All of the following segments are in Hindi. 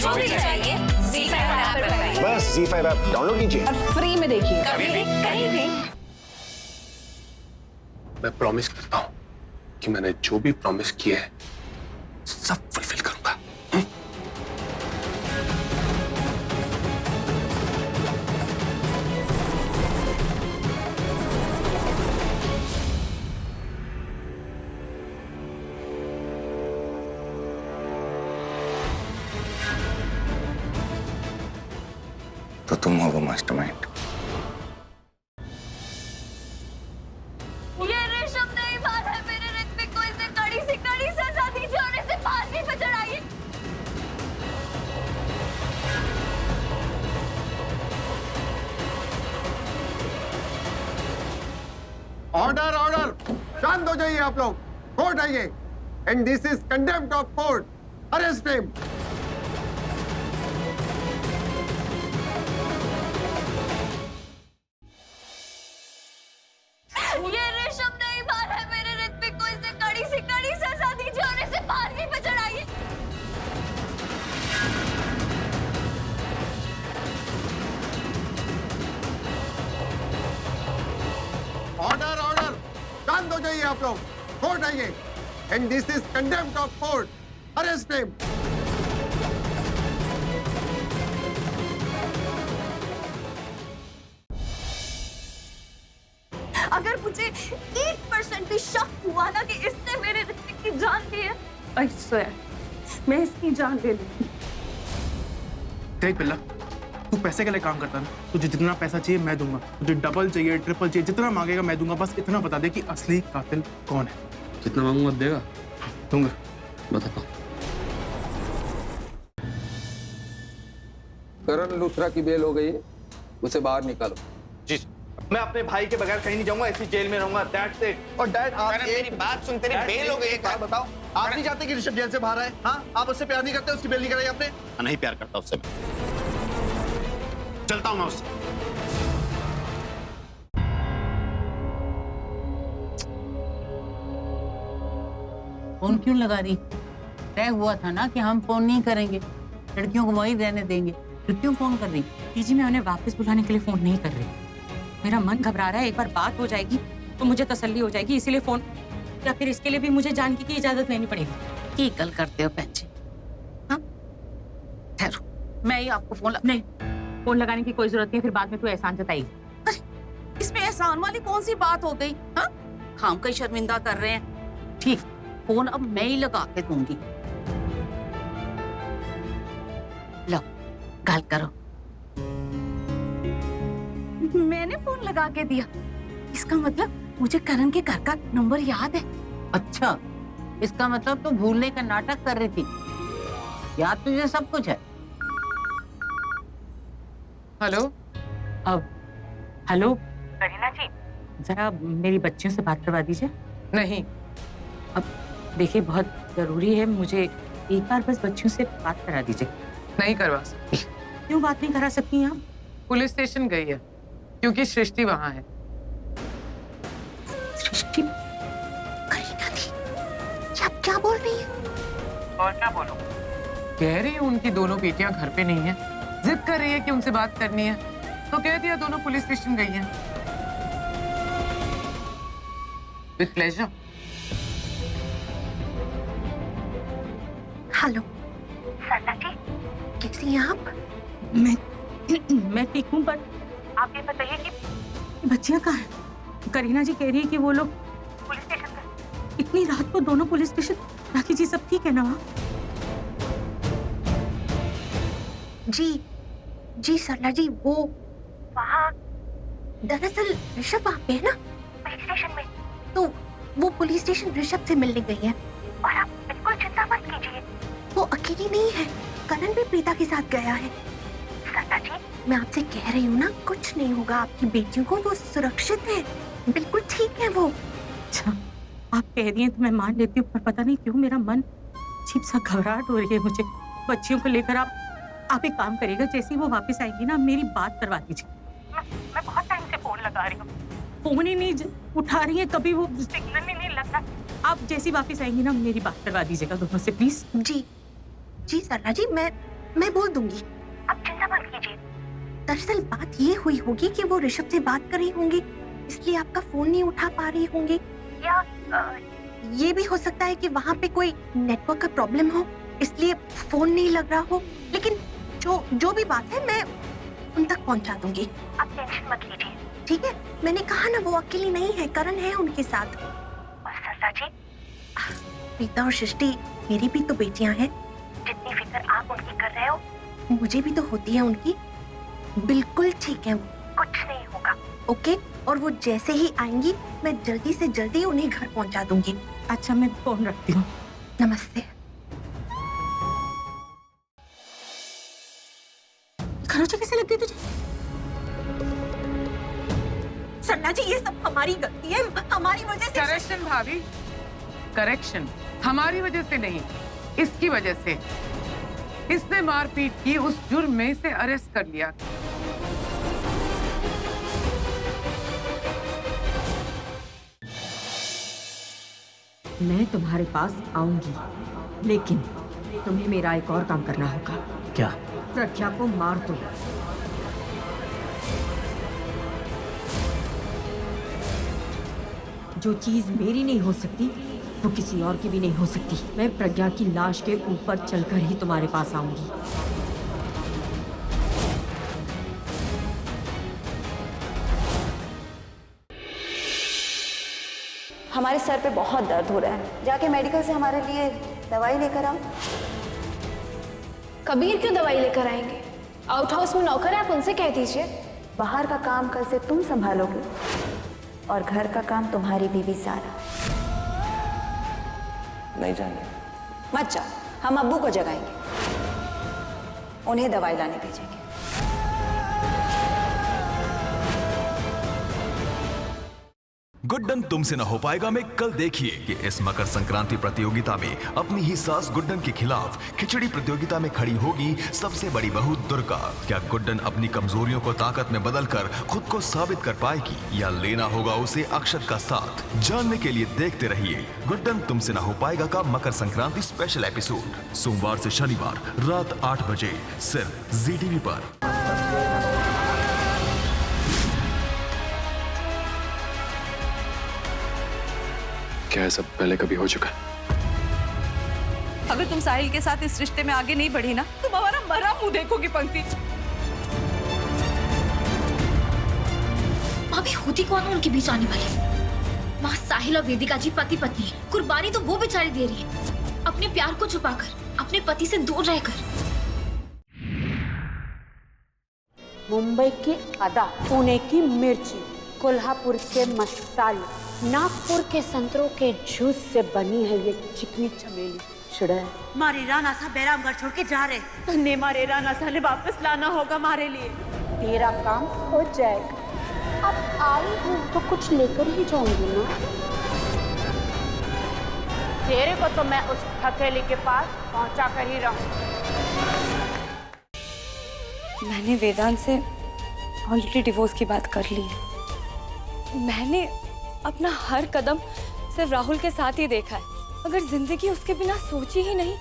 जो भी चाहिए ZEE5 ऐप पर पाइए। बस ZEE5 ऐप डाउनलोड कीजिए और फ्री में देखिए, कभी भी कहीं भी। मैं प्रॉमिस करता हूँ कि मैंने जो भी प्रॉमिस किया है सब फुलफिल करूंगा। तो तुम हो वो मास्टरमाइंड। ये ऋषभ नहीं बात है, मेरे ऋत्विक को इसे कड़ी से सजा दीजिए और इसे फांसी पे चढ़ाइए। ऑर्डर ऑर्डर, शांत हो जाइए आप लोग। कोर्ट आइए। And this is contempt of court. Arrest him. ये ऋषभ नहीं बात है, मेरे ऋत्विक को इसे कड़ी से सजा दीजिए और इसे फांसी पे चढ़ाइए। ऑर्डर ऑर्डर, शांत हो जाइए आप लोग। कोर्ट आइए। And this is contempt of court. Arrest him. अगर मुझे 1% भी शक हुआ ना कि इसने मेरे ऋत्विक की जान ली है, I swear, मैं इसकी जान ले लूंगी। देख बिल्ला, तू पैसे के लिए काम करता है ना। तुझे जितना पैसा चाहिए मैं दूंगा, तुझे डबल चाहिए ट्रिपल चाहिए, जितना मांगेगा मैं दूंगा। बस इतना बता दे कि असली कातिल कौन है। जितना मांगूंगा देगा? दूंगा। बताता हूँ। करण लूथरा की बेल हो गई है, उसे बाहर निकालो। जी सर। मैं अपने भाई के बगैर कहीं नहीं जाऊंगा, इसी जेल में रहूंगा। That's it. और डैड आप मेरी बात सुन, तेरी बेल हो गई है। क्या बताओ, आप नहीं चाहते कि ऋषभ जेल से बाहर आए? हाँ, आप उससे प्यार नहीं करते, उसकी बेल नहीं कराई आपने? नहीं प्यार करता उससे मैं। चलता हूं मैं उससे। फोन क्यों लगा रही? तय हुआ था ना कि हम फोन नहीं करेंगे, लड़कियों को वही रहने देंगे। फिर क्यों फोन कर रही? दीदी मैं उन्हें वापस बुलाने के लिए फोन नहीं कर रही। मेरा मन घबरा रहा है, एक बार बात हो जाएगी तो मुझे तसल्ली हो जाएगी, इसीलिए फोन। या फिर इसके लिए भी मुझे जानकी की इजाजत लेनी पड़ेगी। की कल करते हो बहन जी? हाँ, ठहरो, मैं ही आपको फोन नहीं, फोन लगाने की कोई जरूरत नहीं, फिर बाद में तू एहसान जताई। इसमें एहसान वाली कौन सी बात हो गई? हाँ, खाम का शर्मिंदा कर रहे हैं। ठीक, फोन अब मैं ही लगा के दूंगी। लो, गल करो। मैंने फोन लगा के दिया, इसका मतलब मुझे करण के घर का नंबर याद है। अच्छा, इसका मतलब तो भूलने का नाटक कर रही थी। याद तुझे सब कुछ है। हेलो। अब हेलो करीना जी, जरा मेरी बच्चियों से बात करवा दीजिए। नहीं, अब देखिए बहुत जरूरी है, मुझे एक बार बस बच्चियों से बात करा दीजिए। नहीं करवा सकती। क्यों बात नहीं करा सकती आप? पुलिस स्टेशन गई है क्योंकि सृष्टि वहां है। सृष्टि? करीना दी, आप क्या बोल रही है? और क्या बोलूं? कह रही है उनकी दोनों बेटियां घर पे नहीं है, जिद कर रही है कि उनसे बात करनी है, तो कह दिया दोनों पुलिस स्टेशन गई हैं। With pleasure. हेलो सरला जी, कैसी हैं आप? मैं ठीक हूँ, पर आप ये बताइए कि बच्चियां कहाँ हैं? करीना जी कह रही है कि वो लोग पुलिस स्टेशन गए। इतनी रात को दोनों पुलिस स्टेशन। राखी जी सब ठीक है ना वहाँ? जी सरला जी, वो वहाँ दरअसल ऋषभ वहाँ पे है ना, पुलिस स्टेशन में। तो वो पुलिस स्टेशन ऋषभ से मिलने गई है। और आप बिल्कुल चिंता मत कीजिए, वो अकेली नहीं है, करण भी प्रीता के साथ गया है। सरला जी, मैं आपसे कह रही हूँ ना, कुछ नहीं होगा आपकी बेटियों को, वो सुरक्षित है, बिल्कुल ठीक है वो। अच्छा, आप कह रही हैं तो मैं मान लेती हूँ, पर पता नहीं क्यों मेरा मन अजीब सा घबराहट हो रही है मुझे बच्चियों को लेकर। आप एक काम करिएगा, जैसे ही वो वापस आएंगी ना, मेरी बात करवा दीजिए। मैं बहुत टाइम से फोन लगा रही हूँ, फोन ही नहीं उठा रही है, कभी वो सिग्नल ही नहीं लग रहा। आप जैसी वापस आएंगी ना, मेरी बात करवा दीजिएगा दोनों से प्लीज। जी सरला जी, मैं मैं बोल दूंगी, आप चिंता मत कीजिए। दरअसल बात ये हुई होगी कि वो ऋषभ से बात कर रही होंगी, इसलिए आपका फोन नहीं उठा पा रही होंगी, या ये भी हो सकता है कि वहाँ पे कोई नेटवर्क का प्रॉब्लम हो, इसलिए फोन नहीं लग रहा हो। लेकिन जो भी बात है मैं उन तक पहुँचा दूंगी, आप टेंशन मत लीजिए, ठीक है? मैंने कहा ना, वो अकेली नहीं है, करण है उनके साथ। और सरला जी, प्रीता और सृष्टि मेरी भी तो बेटियां हैं, जितनी फिक्र आप उनकी कर रहे हो मुझे भी तो होती है उनकी। बिल्कुल ठीक है, कुछ नहीं होगा, ओके? और वो जैसे ही आएंगी मैं जल्दी से जल्दी उन्हें घर पहुंचा दूंगी। अच्छा, मैं फोन रखती हूँ। नमस्ते। खरोंचे कैसे लग गई तुझे? सरला जी, ये सब हमारी गलती है, हमारी वजह से। करेक्शन भाभी, करेक्शन हमारी वजह से नहीं, इसकी वजह से। इसने मारपीट की, उस जुर्म में इसे अरेस्ट कर लिया। मैं तुम्हारे पास आऊंगी, लेकिन तुम्हें मेरा एक और काम करना होगा। क्या? प्रज्ञा को मार दो। जो चीज मेरी नहीं हो सकती वो किसी और की भी नहीं हो सकती। मैं प्रज्ञा की लाश के ऊपर चलकर ही तुम्हारे पास आऊंगी। हमारे सर पे बहुत दर्द हो रहा है, जाके मेडिकल से हमारे लिए दवाई लेकर आओ। कबीर क्यों दवाई लेकर आएंगे? आउट हाउस में नौकर है, आप उनसे कह दीजिए। बाहर का काम कल से तुम संभालोगे और घर का काम तुम्हारी बीवी सारा। नहीं जाएंगे। मत जाओ, हम अब्बू को जगाएंगे, उन्हें दवाई लाने भेजेंगे। गुड्डन तुमसे न हो पाएगा में कल देखिए कि इस मकर संक्रांति प्रतियोगिता में अपनी ही सास गुड्डन के खिलाफ खिचड़ी प्रतियोगिता में खड़ी होगी सबसे बड़ी बहू दुर्गा। क्या गुड्डन अपनी कमजोरियों को ताकत में बदलकर खुद को साबित कर पाएगी या लेना होगा उसे अक्षत का साथ? जानने के लिए देखते रहिए गुड्डन तुमसे न हो पाएगा का मकर संक्रांति स्पेशल एपिसोड, सोमवार से शनिवार रात 8 बजे सिर्फ ZTV पर। क्या सब पहले कभी हो चुका है? अगर तुम साहिल के साथ इस रिश्ते में आगे नहीं बढ़ी ना, तुम हमारा मरा मुंह देखोगी पंक्ति। भाभी, होती कौन है उनके बीच आने वाली? वहाँ साहिल और वेदिका जी पति पत्नी है। कुर्बानी तो वो बेचारी दे रही है, अपने प्यार को छुपाकर, अपने पति से दूर रहकर। मुंबई की अदा, पुणे की मिर्ची, कोल्हापुर के मसाले, नागपुर के संतरों के जूस से बनी है ये चिकनी चमेली चुड़ैल। मारे राना सा बैरामगढ़ छोड़ के जा रहे, तन्ने मारे राना सा ने वापस लाना होगा मारे लिए। तेरा काम हो जाएगा। अब आई हूँ तो कुछ लेकर ही जाऊंगी ना। तेरे को तो मैं उस हथेली के पास पहुंचा कर ही रहूं। मैंने वेदांत से ऑलरेडी डिवोर्स की बात कर ली है। मैंने अपना हर कदम सिर्फ राहुल के साथ ही देखा है। अगर जिंदगी उसके बिना सोची ही नहीं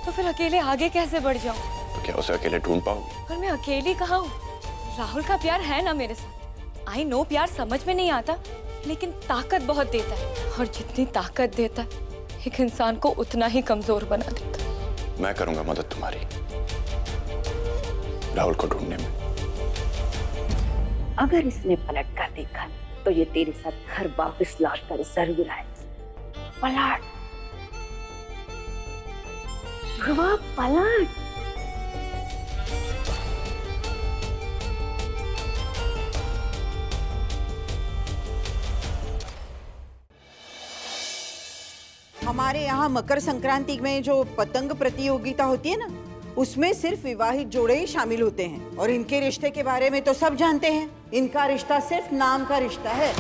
तो फिर अकेले आगे कैसे बढ़ जाऊं? तो क्या उसे अकेले ढूंढ पाओगी? पर मैं अकेली कहाँ हूँ? राहुल का प्यार है ना मेरे साथ। आई नो प्यार समझ में नहीं आता, लेकिन ताकत बहुत देता है, और जितनी ताकत देता है एक इंसान को उतना ही कमजोर बना देता है। मैं करूंगा मदद तुम्हारी राहुल को ढूंढने में। अगर इसने पलट कर देखा तो ये तेरे साथ घर वापस लौट कर जरूर आए। पलट, ध्रुवा पलट। हमारे यहाँ मकर संक्रांति में जो पतंग प्रतियोगिता होती है ना, उसमें सिर्फ विवाहित जोड़े ही शामिल होते हैं, और इनके रिश्ते के बारे में तो सब जानते हैं। इनका रिश्ता सिर्फ नाम का रिश्ता है।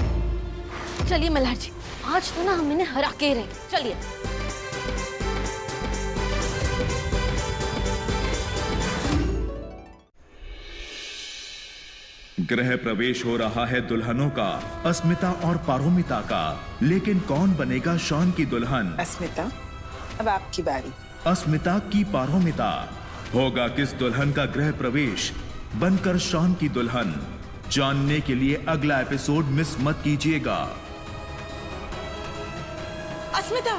चलिए मल्हार जी, आज तो ना हम इन्हें हरा के रहे। चलिए। गृह प्रवेश हो रहा है दुल्हनों का, अस्मिता और पारोमिता का। लेकिन कौन बनेगा शॉन की दुल्हन? अस्मिता, अब आपकी बारी। अस्मिता की पारोमिता, होगा किस दुल्हन का गृह प्रवेश बनकर शान की दुल्हन? जानने के लिए अगला एपिसोड मिस मत कीजिएगा। अस्मिता